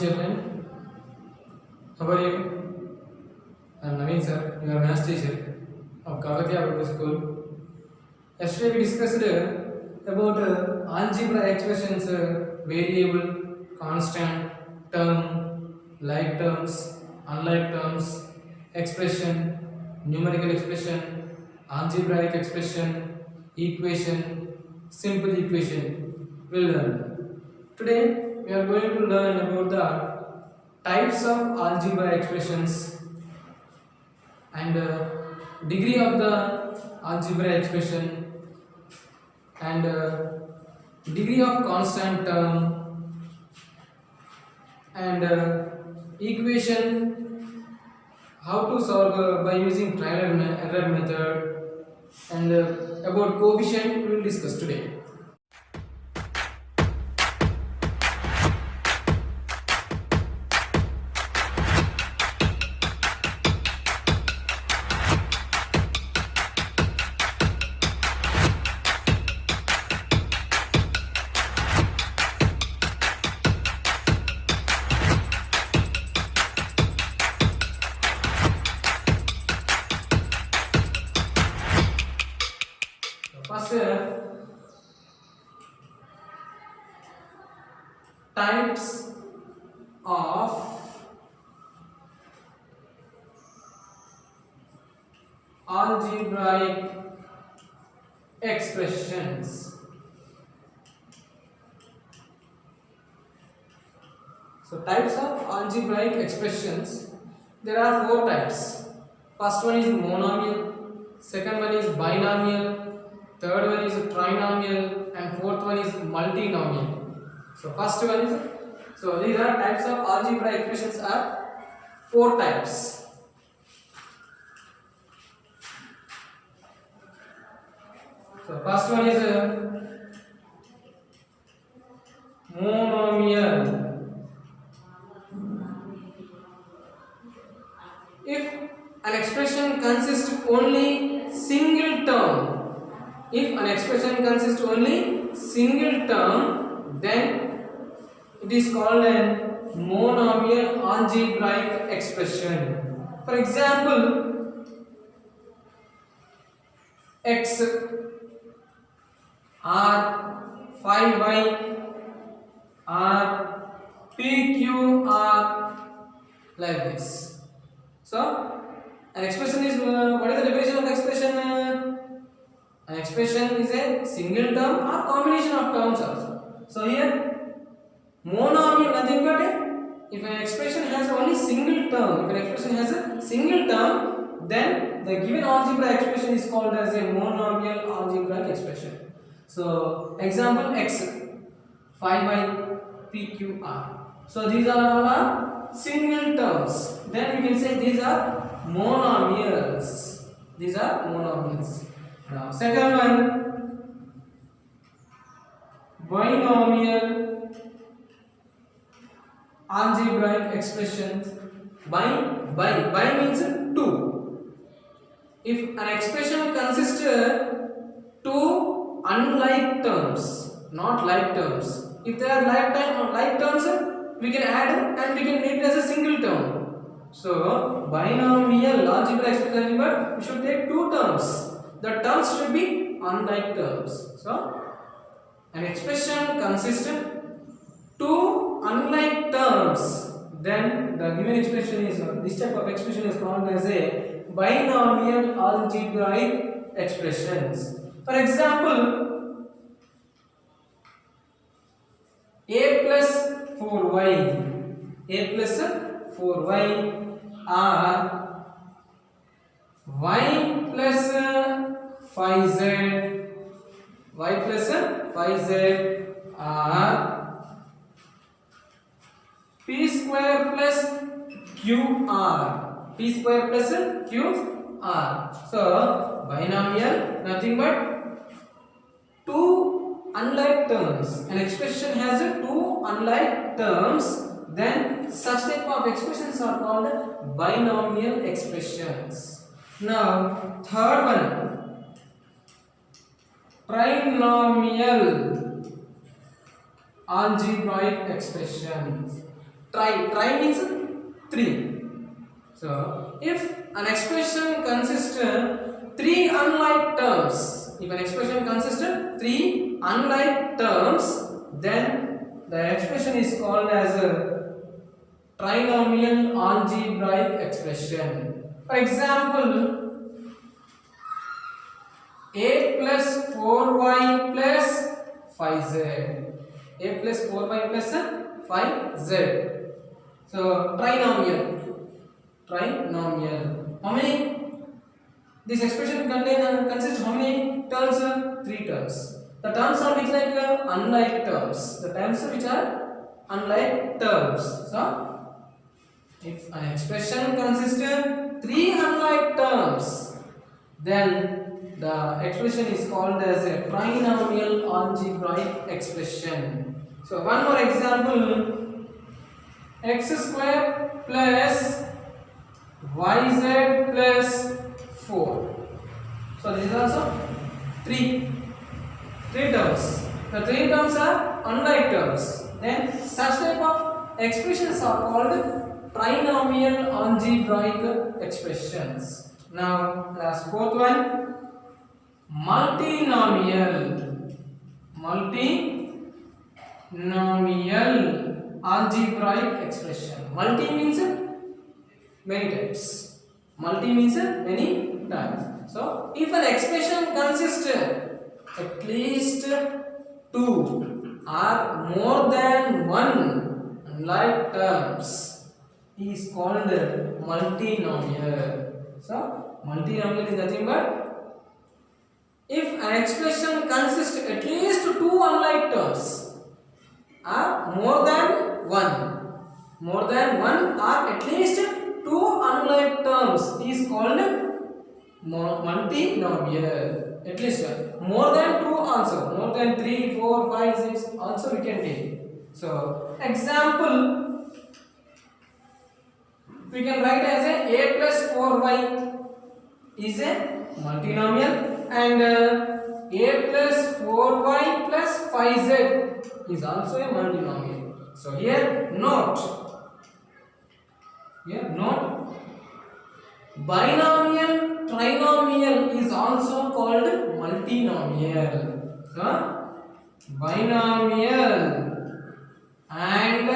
children. How are you? I am Naveen sir, your maths teacher of Kagatia Public School. Yesterday we discussed about algebra expressions, variable, constant, term, like terms, unlike terms, expression, numerical expression, algebraic expression, equation, simple equation. We'll learn. Today we are going to learn about the types of algebra expressions and degree of the algebra expression and degree of constant term and equation, how to solve by using trial and error method, and about coefficient we will discuss today. First, types of algebraic expressions. So, types of algebraic expressions, there are four types. First one is monomial, second one is binomial, third one is trinomial, and fourth one is multinomial. So first one is, so these are types of algebra expressions are four types. So first one is monomial. If an expression consists only single term, if an expression consists only single term, then it is called a monomial algebraic expression. For example, x r 5y r pq r, like this. So an expression is what is the definition of expression? An expression is a single term or combination of terms also. So here monomial nothing but if an expression has only single term, if an expression has a single term, then the given algebra expression is called as a monomial algebraic expression. So example, x 5y pqr. So these are all single terms. Then we can say these are monomials. These are monomials. Now second one, binomial algebraic expressions. Bi means two. If an expression consists two unlike terms, not like terms. If they are like terms, we can add and we can make it as a single term. So binomial algebra expression, but we should take two terms. The terms should be unlike terms. So an expression consists two unlike terms, then the given expression is, this type of expression is called as a binomial algebraic expressions. For example, a plus 4y, a plus 4y or y plus 5z, y plus 5z or p square plus qr, p square plus qr. So binomial nothing but two unlike terms. An expression has two unlike terms, then such type of expressions are called binomial expressions. Now third one, trinomial algebraic expressions. Try means 3. So if an expression consists three unlike terms, if an expression consists three unlike terms, then the expression is called as a trinomial algebraic expression. For example, a plus 4y plus 5z. A plus 4y plus 5z. So trinomial. How many? This expression consists how many terms? 3 terms. The terms are which like unlike terms. The terms which are unlike terms. So if an expression consists 3 unlike terms, then the expression is called as a trinomial algebraic expression. So one more example, x square plus yz plus 4. So this is also 3 terms. The 3 terms are unlike terms. Then such type of expressions are called trinomial algebraic expressions. Now last fourth one, multinomial algebraic expression. Multi means many types. Multi means many times. So if an expression consists at least 2 or more than 1 unlike terms, is called multinomial. So multinomial is nothing but if an expression consists at least 2 unlike terms or more than 1 or at least 2 unlike terms is called multinomial. At least more than 2 also, more than 3, 4, 5, 6 also we can take. So example, we can write as a plus 4y is a multinomial and a plus 4y plus 5z is also a multinomial. So here note binomial, trinomial is also called multinomial. So binomial and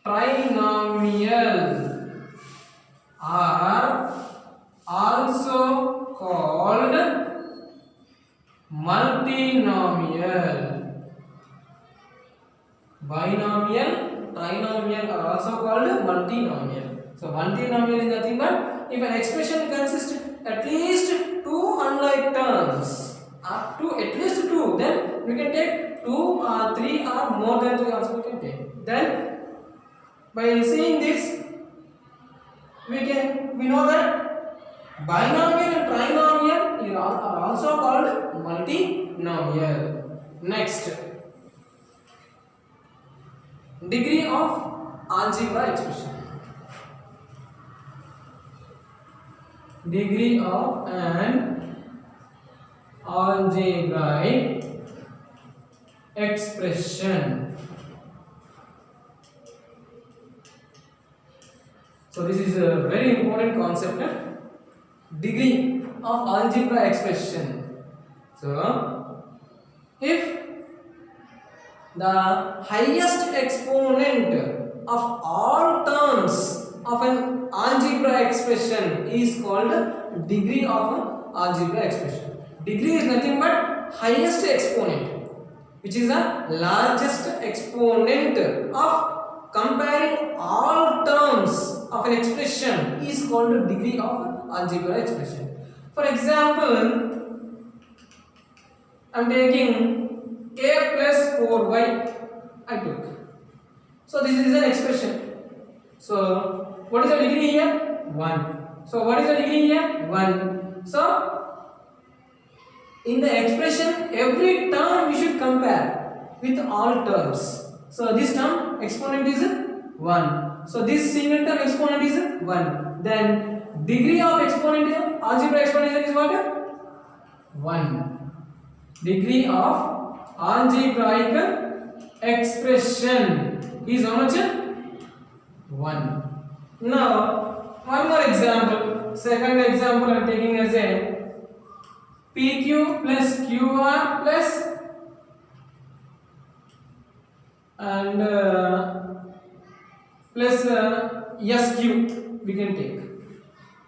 trinomial are also called multinomial. Binomial, trinomial are also called multinomial. So multinomial is nothing but if an expression consists at least 2 unlike terms, up to at least 2, then we can take 2 or 3 or more than 3 also we can take. Then by seeing this, we know that binomial and trinomial are also called multinomial. Next, degree of algebra expression. Degree of an algebraic expression. So this is a very important concept, degree of algebra expression. So if the highest exponent of all terms of an algebra expression is called degree of an algebra expression. Degree is nothing but highest exponent, which is the largest exponent of comparing all terms of an expression is called degree of an algebra expression. For example, I am taking a plus 4y I took. So this is an expression. So what is the degree here? 1. So what is the degree here? 1. So in the expression, every term we should compare with all terms. So this term exponent is 1. So this single term exponent is 1. Then degree of exponent, algebra exponent is what? 1. Degree of algebraic expression is how much? 1. Now one more example. Second example I am taking as a PQ plus QR plus and plus SQ we can take.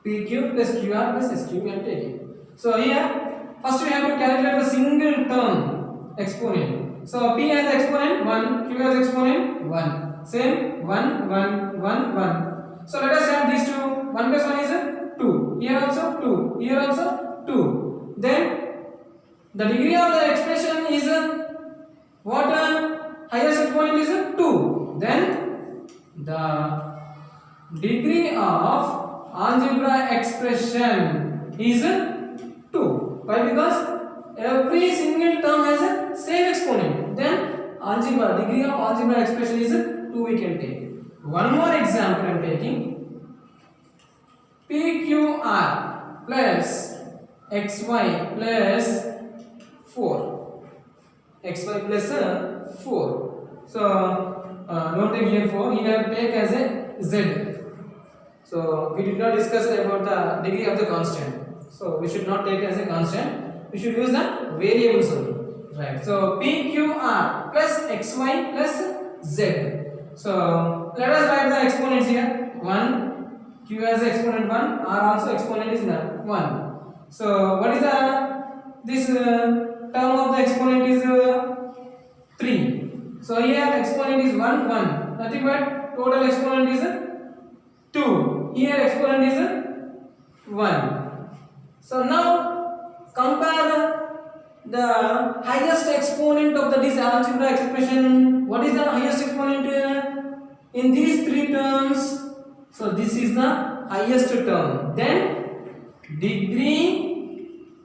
PQ plus QR plus SQ we can take it. So here first we have to calculate the single term exponent. So P has exponent 1, Q has exponent 1. Same 1, 1, 1, 1. So let us add these two. 1 plus 1 is 2. Here also 2. Here also 2. Then the degree of the expression is what? Highest exponent is 2. Then the degree of algebra expression is 2. Why? Because every single term has a same exponent. Then algebra degree of algebra expression is 2 we can take. One more example I am taking. PQR plus XY plus 4. XY plus 4. So don't take here 4. Here take as a Z. So we did not discuss about the degree of the constant. So we should not take as a constant. We should use the variables only. Right. So PQR plus XY plus Z. So let us write the exponents here. 1. Q has exponent 1. R also exponent is 1. So what is this term of the exponent is 3. So here exponent is 1, 1. Nothing but total exponent is 2. Here exponent is 1. So now compare the highest exponent of this algebra expression. What is the highest exponent in these three terms? So this is the highest term. Then degree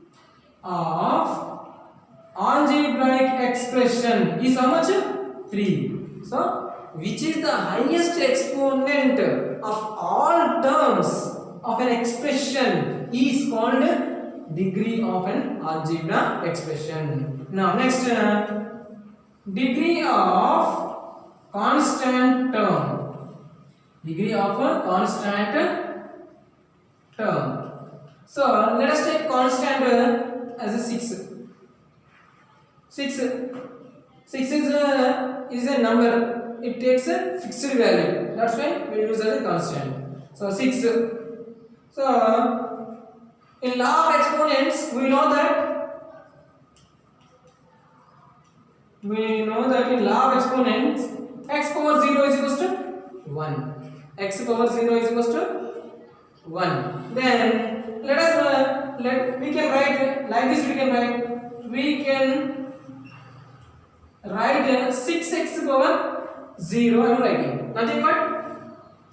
of algebraic expression is how much? 3. So which is the highest exponent of all terms of an expression is called degree of an algebra expression. Now next degree of constant term. Degree of a constant term. So let us take constant as a 6. 6 is a number. It takes a fixed value. That's why we use as a constant. So 6. So in law of exponents we know that in law of exponents x power 0 is equals to 1. X power 0 is equals to 1. Then let us we can write like this. We can write 6x power 0. I am writing nothing but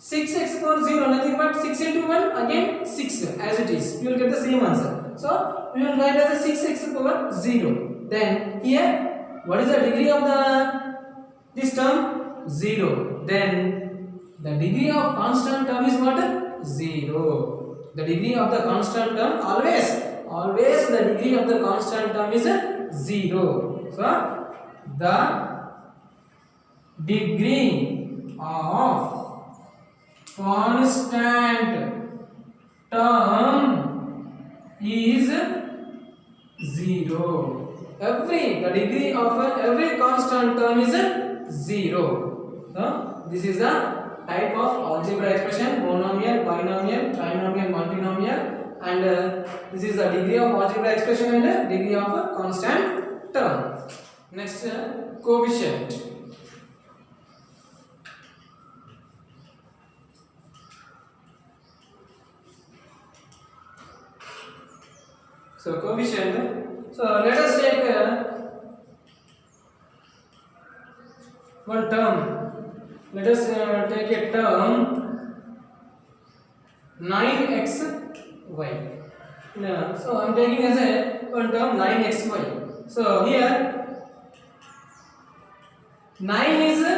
6x power 0, nothing but 6 into 1 again 6 as it is. You will get the same answer. So we will write as a 6x power 0. Then here what is the degree of this term? 0. Then the degree of constant term is what? 0. The degree of the constant term always the degree of the constant term is 0. So the degree of constant term is 0. The degree of every constant term is 0. So this is the type of algebra expression: monomial, binomial, trinomial, multinomial, and this is the degree of algebra expression and degree of a constant term. Next, coefficient. So coefficient. So let us take one term. Let us take a term 9xy. So I am taking as a one term 9xy. So here 9 is a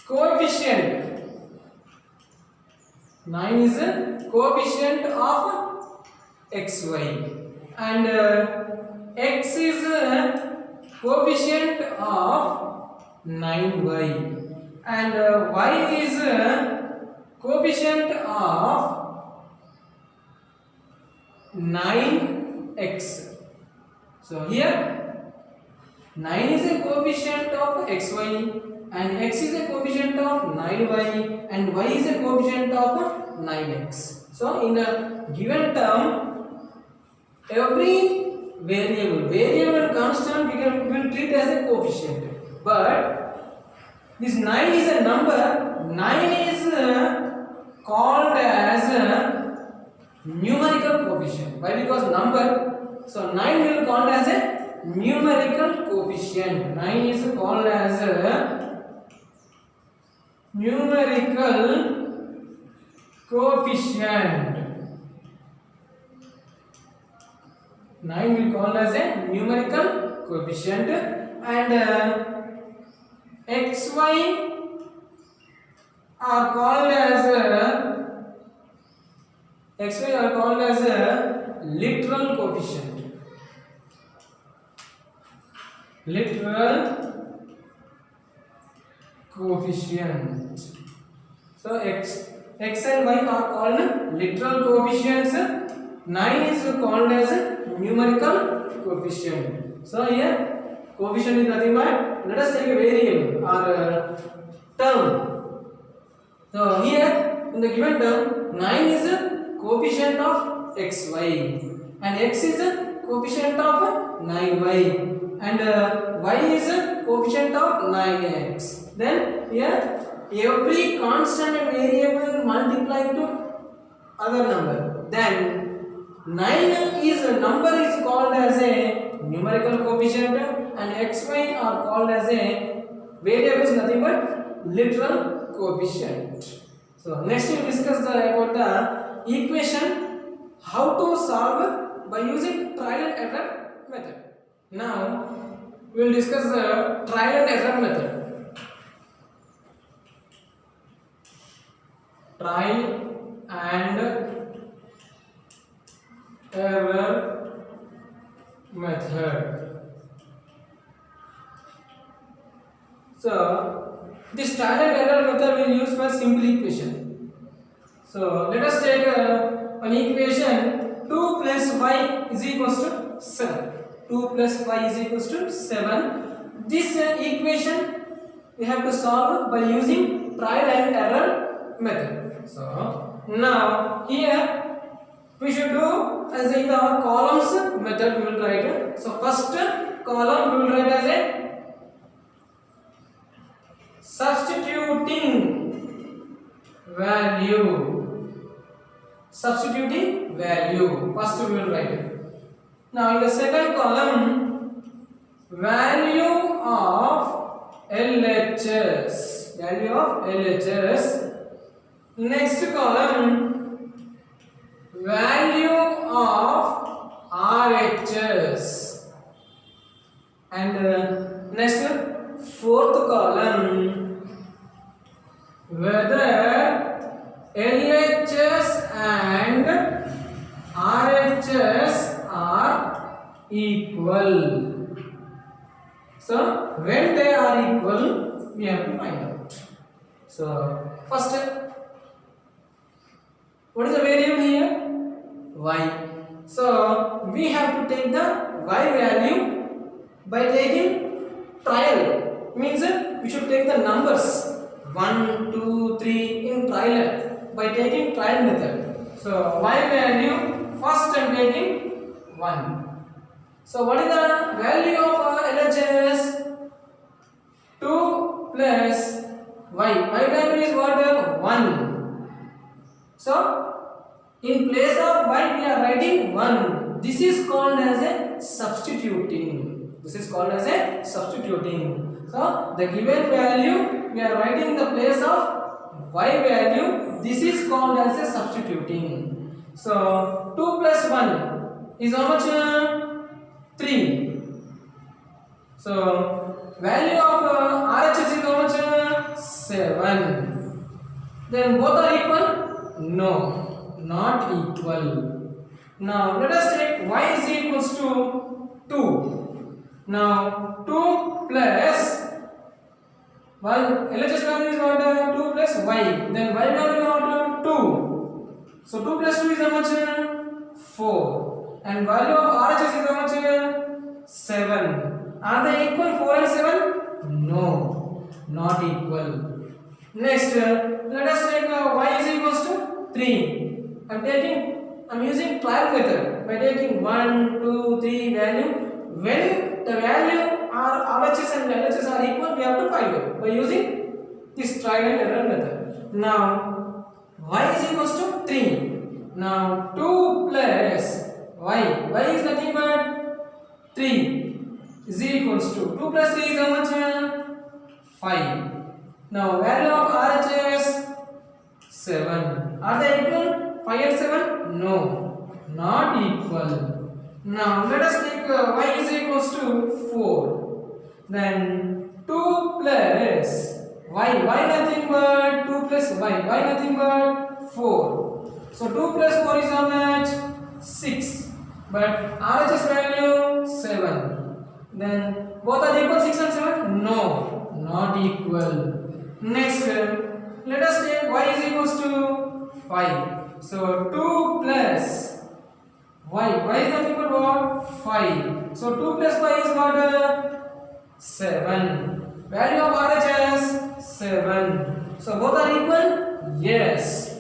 coefficient. 9 is a coefficient of xy, and x is a coefficient of 9y, and y is coefficient of 9x. So here 9 is a coefficient of xy and x is a coefficient of 9y and y is a coefficient of 9x. So in a given term, every variable and constant we will treat as a coefficient. But this 9 is a number. 9 is called as a numerical coefficient. Why? Because number. So 9 will called as a numerical coefficient. 9 is called as a numerical coefficient. 9 will called as a numerical coefficient, and xy are called as a literal coefficient. Literal coefficient. So x and y are called literal coefficients. 9 is called as a numerical coefficient. So here coefficient is nothing but, let us take a variable or term. So here in the given term 9 is a coefficient of xy and x is a coefficient of 9y and y is a coefficient of 9x. Then here every constant and variable multiplied to other number. Then 9 is a number is called as a numerical coefficient and xy are called as a variables nothing but literal coefficient. So next we will discuss about the equation how to solve by using trial and error method. Now we will discuss the trial and error method. Trial and error method. So this trial and error method will use for simple equation. So let us take an equation 2 plus y is equals to 7. 2 plus y is equals to 7. This equation we have to solve by using trial and error method. So now here we should do as in the columns method we will write. So first column we will write as a substituting value. Substituting value. First we will write it. Now in the second column value of LHS. Value of LHS. Next column value of RHS. And next fourth column whether LHS and RHS are equal. So when they are equal we have to find out. So first what is the variable here? Y. So we have to take the y value by taking trial. Means we should take the numbers 1, 2, 3 in trial by taking trial method. So y value first I am taking 1. So what is the value of LHS? 2 plus y. Y value is what? 1. So in place of y we are writing 1. This is called as a substituting. This is called as a substituting. So the given value we are writing in the place of y value. This is called as a substituting. So 2 plus 1 is how much? 3. So value of RHS is how much? 7. Then both are equal? No, not equal. Now let us take y is equals to 2. Now 2 plus Well, LHS value is what? 2 plus y. Then y value is what? 2. So 2 plus 2 is how much? 4. And value of RHS is how much? 7. Are they equal 4 and 7? No, not equal. Next, let us take y is equals to 3. I'm using trial method by taking 1, 2, 3 value. When the value are RHS and LHS are equal, we have to find it by using this trial and error method. Now y is equals to 3. Now 2 plus y is nothing but 3 is equals to 2 plus 3 is how much? 5. Now value of RHS 7. Are they equal? 5 and 7? No, not equal. Now let us take y is equals to 4. Then 2 plus y nothing but 2 plus y nothing but 4. So 2 plus 4 is how much? 6. But RHS value 7. Then both are equal 6 and 7? No, not equal. Next, let us take y is equals to 5. So 2 plus y is nothing but what? 5. So 2 plus y is what? 7. Value of RHS 7. So both are equal? Yes.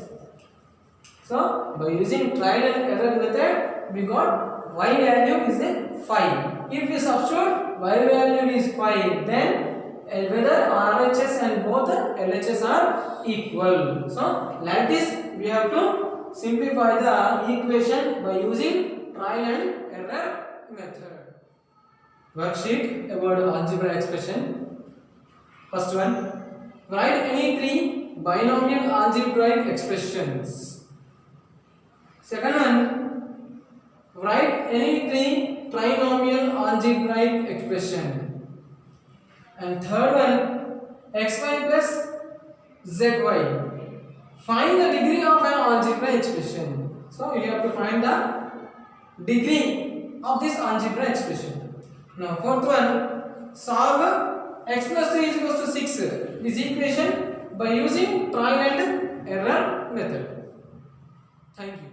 So by using trial and error method, we got y value is a 5. If we substitute y value is 5, then whether RHS and both LHS are equal. So like this we have to simplify the equation by using trial and error method. Worksheet about algebra expression. First one, write any 3 binomial algebraic expressions. Second one, write any 3 trinomial algebraic expression. And third one, xy plus zy. Find the degree of an algebra expression. So you have to find the degree of this algebra expression. Now fourth one, solve x plus 3 is equals to 6 this equation by using trial and error method. Thank you.